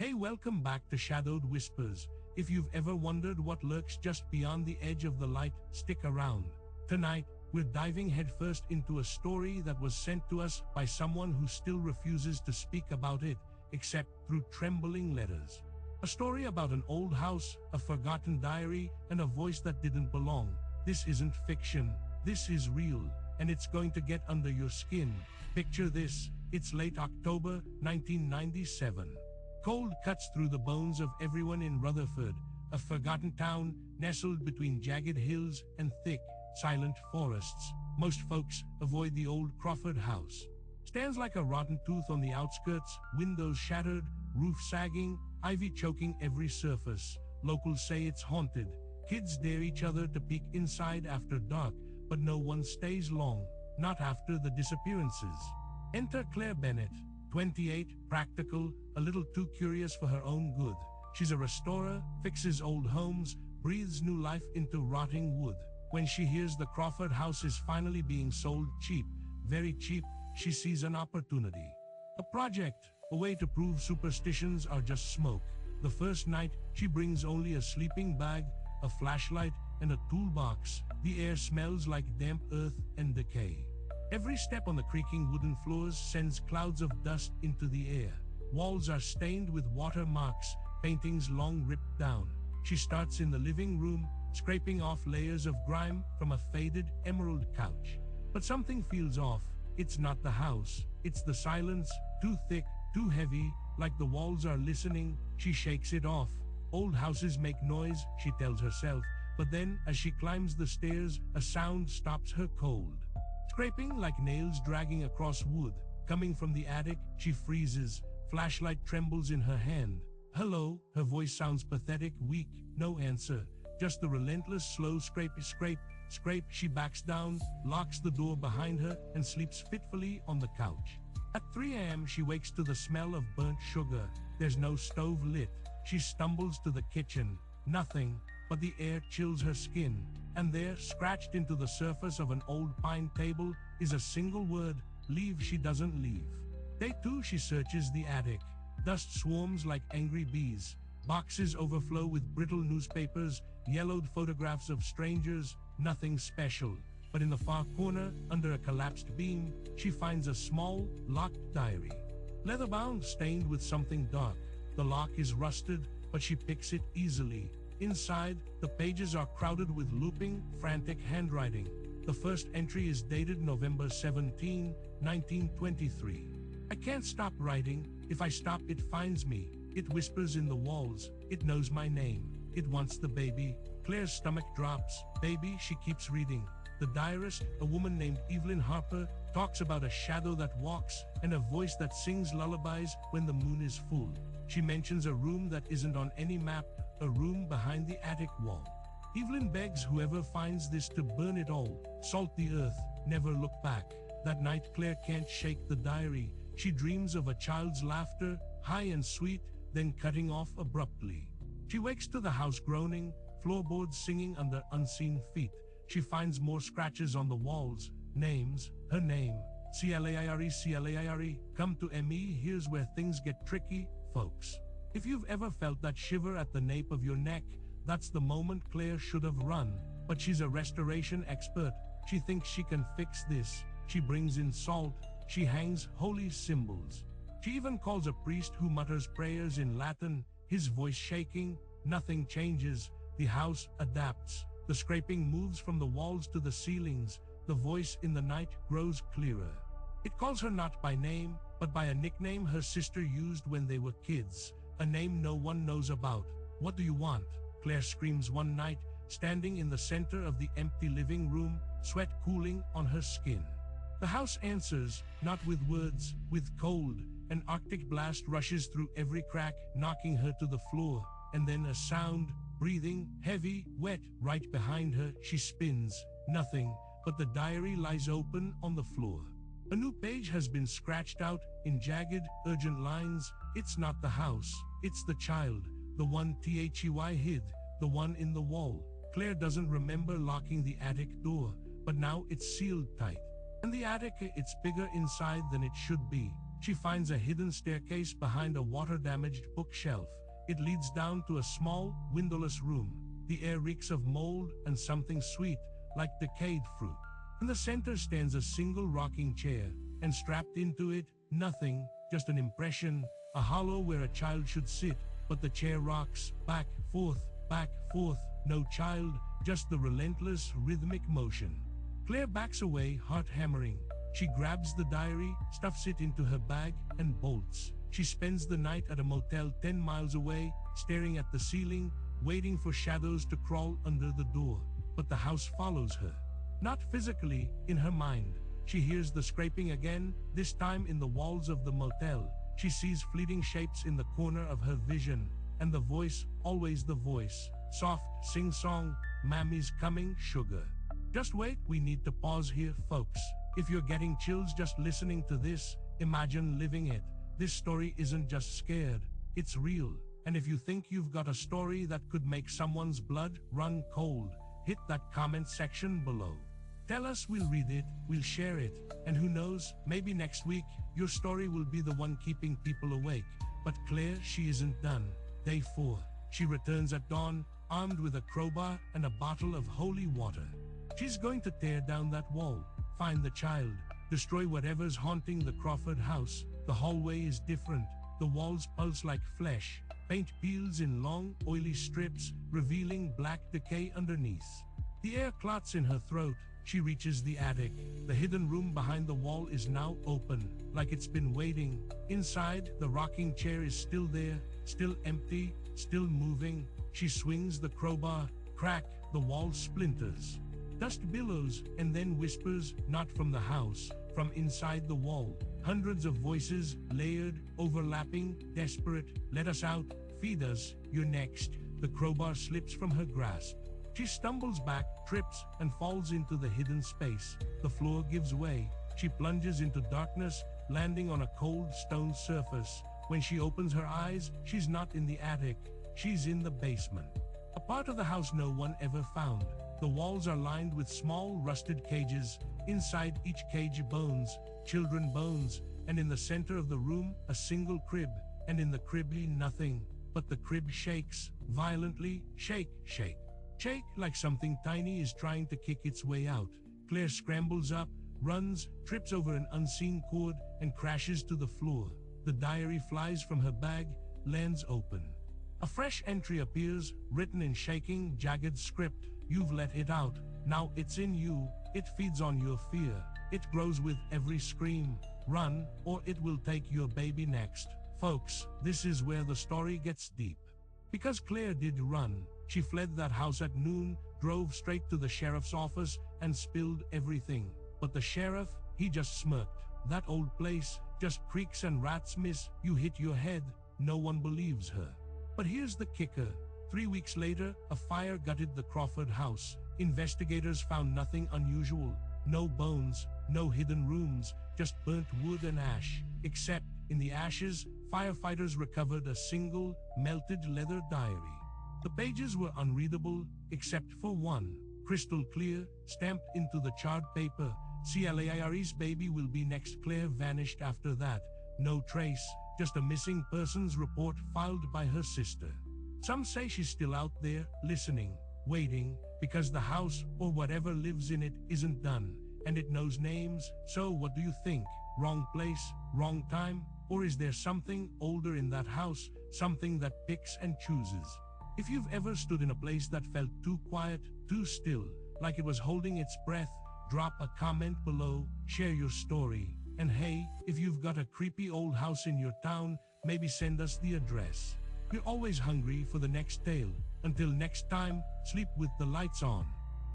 Hey, welcome back to Shadowed Whispers. If you've ever wondered what lurks just beyond the edge of the light, stick around. Tonight, we're diving headfirst into a story that was sent to us by someone who still refuses to speak about it, except through trembling letters. A story about an old house, a forgotten diary, and a voice that didn't belong. This isn't fiction, this is real, and it's going to get under your skin. Picture this, it's late October, 1997. Cold cuts through the bones of everyone in Rutherford, a forgotten town nestled between jagged hills and thick, silent forests. Most folks avoid the old Crawford House. Stands like a rotten tooth on the outskirts, windows shattered, roof sagging, ivy choking every surface. Locals say it's haunted. Kids dare each other to peek inside after dark, but no one stays long, not after the disappearances. Enter Claire Bennett, 28, practical, a little too curious for her own good. She's a restorer, fixes old homes, breathes new life into rotting wood. When she hears the Crawford House is finally being sold cheap, very cheap, she sees an opportunity. A project, a way to prove superstitions are just smoke. The first night, she brings only a sleeping bag, a flashlight, and a toolbox. The air smells like damp earth and decay. Every step on the creaking wooden floors sends clouds of dust into the air. Walls are stained with watermarks, paintings long ripped down. She starts in the living room, scraping off layers of grime from a faded emerald couch. But something feels off. It's not the house, it's the silence, too thick, too heavy, like the walls are listening. She shakes it off. Old houses make noise, she tells herself, but then, as she climbs the stairs, a sound stops her cold. Scraping like nails dragging across wood. Coming from the attic, she freezes. Flashlight trembles in her hand. Hello, her voice sounds pathetic, weak, no answer. Just the relentless slow scrape. She backs down, locks the door behind her, and sleeps fitfully on the couch. At 3 a.m. she wakes to the smell of burnt sugar. There's no stove lit. She stumbles to the kitchen. Nothing, but the air chills her skin. And there, scratched into the surface of an old pine table, is a single word, leave. She doesn't leave. Day 2 she searches the attic. Dust swarms like angry bees. Boxes overflow with brittle newspapers, yellowed photographs of strangers, nothing special. But in the far corner, under a collapsed beam, she finds a small, locked diary. Leather-bound, stained with something dark. The lock is rusted, but she picks it easily. Inside, the pages are crowded with looping, frantic handwriting. The first entry is dated November 17, 1923. I can't stop writing. If I stop, it finds me. It whispers in the walls. It knows my name. It wants the baby. Claire's stomach drops. Baby, she keeps reading. The diarist, a woman named Evelyn Harper, talks about a shadow that walks and a voice that sings lullabies when the moon is full. She mentions a room that isn't on any map, a room behind the attic wall. Evelyn begs whoever finds this to burn it all, salt the earth, never look back. That night Claire can't shake the diary. She dreams of a child's laughter, high and sweet, then cutting off abruptly. She wakes to the house groaning, floorboards singing under unseen feet. She finds more scratches on the walls, names, her name, Claire, come to me. Here's where things get tricky, folks. If you've ever felt that shiver at the nape of your neck, that's the moment Claire should have run. But she's a restoration expert. She thinks she can fix this. She brings in salt. She hangs holy symbols. She even calls a priest who mutters prayers in Latin, his voice shaking. Nothing changes. The house adapts. The scraping moves from the walls to the ceilings. The voice in the night grows clearer. It calls her not by name, but by a nickname her sister used when they were kids. A name no one knows about. What do you want? Claire screams one night, standing in the center of the empty living room, sweat cooling on her skin. The house answers, not with words, with cold. An arctic blast rushes through every crack, knocking her to the floor. And then a sound, breathing, heavy, wet, right behind her. She spins. Nothing, but the diary lies open on the floor. A new page has been scratched out, in jagged, urgent lines. It's not the house, it's the child, the one They hid, the one in the wall. Claire doesn't remember locking the attic door, but now it's sealed tight. And the attic, it's bigger inside than it should be. She finds a hidden staircase behind a water-damaged bookshelf. It leads down to a small, windowless room. The air reeks of mold and something sweet, like decayed fruit. In the center stands a single rocking chair, and strapped into it, nothing, just an impression, a hollow where a child should sit, but the chair rocks, back, forth, no child, just the relentless, rhythmic motion. Claire backs away, heart hammering. She grabs the diary, stuffs it into her bag, and bolts. She spends the night at a motel 10 miles away, staring at the ceiling, waiting for shadows to crawl under the door. But the house follows her. Not physically, in her mind. She hears the scraping again, this time in the walls of the motel. She sees fleeting shapes in the corner of her vision, and the voice, always the voice. Soft, sing-song, "Mammy's coming, sugar." Just wait, we need to pause here, folks. If you're getting chills just listening to this, imagine living it. This story isn't just scared, it's real. And if you think you've got a story that could make someone's blood run cold, hit that comment section below. Tell us, we'll read it, we'll share it, and who knows, maybe next week, your story will be the one keeping people awake. But Claire, she isn't done. Day 4. She returns at dawn, armed with a crowbar and a bottle of holy water. She's going to tear down that wall, find the child, destroy whatever's haunting the Crawford house. The hallway is different. The walls pulse like flesh. Paint peels in long, oily strips, revealing black decay underneath. The air clots in her throat. She reaches the attic. The hidden room behind the wall is now open, like it's been waiting. Inside, the rocking chair is still there, still empty, still moving. She swings the crowbar. Crack, the wall splinters. Dust billows, and then whispers, not from the house, from inside the wall. Hundreds of voices, layered, overlapping, desperate. "Let us out, feed us, you're next." The crowbar slips from her grasp. She stumbles back, trips, and falls into the hidden space. The floor gives way. She plunges into darkness, landing on a cold stone surface. When she opens her eyes, she's not in the attic. She's in the basement. A part of the house no one ever found. The walls are lined with small, rusted cages. Inside each cage, bones, children bones, and in the center of the room, a single crib. And in the crib, nothing. But the crib shakes, violently, shake, like something tiny is trying to kick its way out. Claire scrambles up, runs, trips over an unseen cord, and crashes to the floor. The diary flies from her bag, lands open. A fresh entry appears, written in shaking, jagged script. "You've let it out, now it's in you. It feeds on your fear. It grows with every scream. Run, or it will take your baby next." Folks, this is where the story gets deep. Because Claire did run. She fled that house at noon, drove straight to the sheriff's office, and spilled everything. But the sheriff, he just smirked. "That old place, just creaks and rats, miss. You hit your head." No one believes her. But here's the kicker. 3 weeks later, a fire gutted the Crawford house. Investigators found nothing unusual. No bones, no hidden rooms, just burnt wood and ash. Except, in the ashes, firefighters recovered a single, melted leather diary. The pages were unreadable, except for one. Crystal clear, stamped into the charred paper. "Claire's baby will be next." Claire vanished after that. No trace, just a missing persons report filed by her sister. Some say she's still out there, listening, waiting, because the house, or whatever lives in it, isn't done. And it knows names. So what do you think? Wrong place, wrong time? Or is there something older in that house, something that picks and chooses? If you've ever stood in a place that felt too quiet, too still, like it was holding its breath, drop a comment below, share your story. And hey, if you've got a creepy old house in your town, maybe send us the address. We're always hungry for the next tale. Until next time, sleep with the lights on.